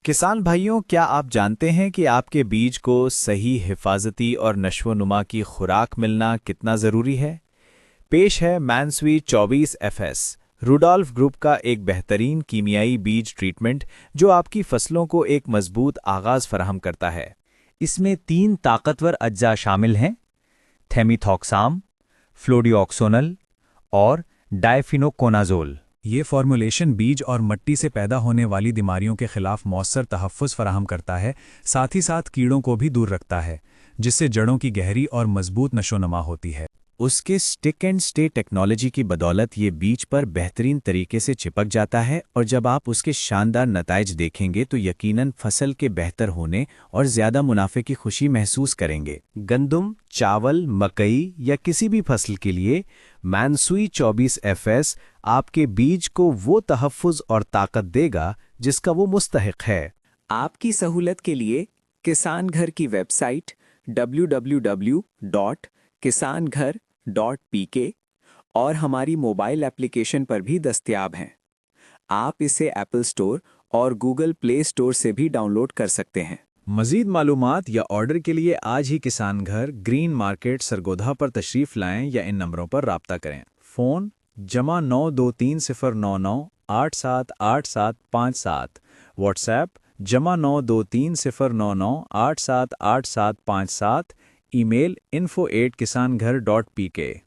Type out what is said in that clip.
किसान भाइयों, क्या आप जानते हैं कि आपके बीज को सही हिफाजती और नशोनुमा की खुराक मिलना कितना ज़रूरी है? पेश है मैनसवी 24 FS, रूडोल्फ ग्रुप का एक बेहतरीन कीमियाई बीज ट्रीटमेंट जो आपकी फसलों को एक मजबूत आगाज़ फराहम करता है। इसमें 3 ताकतवर अज्जा शामिल हैं: थेमिथॉक्साम, फ्लोडिऑक्सोनल और डायफिनोकोनाजोल। ये फॉर्मुलेशन बीज और मिट्टी से पैदा होने वाली बीमारियों के खिलाफ मौसर तहफ़्फ़ुज़ फराहम करता है, साथ ही साथ कीड़ों को भी दूर रखता है, जिससे जड़ों की गहरी और मजबूत नशोनमा होती है। उसके स्टिक एंड स्टे टेक्नोलॉजी की बदौलत ये बीज पर बेहतरीन तरीके से चिपक जाता है और जब आप उसके शानदार नताइज देखेंगे तो यकीनन फसल के बेहतर होने और ज़्यादा मुनाफे की खुशी महसूस करेंगे। गंदम, चावल, मकई या किसी भी फसल के लिए मैनसवी 24 FS आपके बीज को वो तहफ़्फ़ुज़ और ताकत देगा जिसका वो मुस्तहिक है। आपकी सहूलत के लिए किसान घर की वेबसाइट www.kisanghar.pk और हमारी मोबाइल एप्लीकेशन पर भी दस्तयाब हैं। आप इसे एप्पल स्टोर और गूगल प्ले स्टोर से भी डाउनलोड कर सकते हैं। मज़ीद मालूमात या ऑर्डर के लिए आज ही किसान घर, ग्रीन मार्केट, सरगोधा पर तशरीफ़ लाएं या इन नंबरों पर राब्ता करें। Phone +923099878757, WhatsApp +923099878757, email info@kisanghar.pk।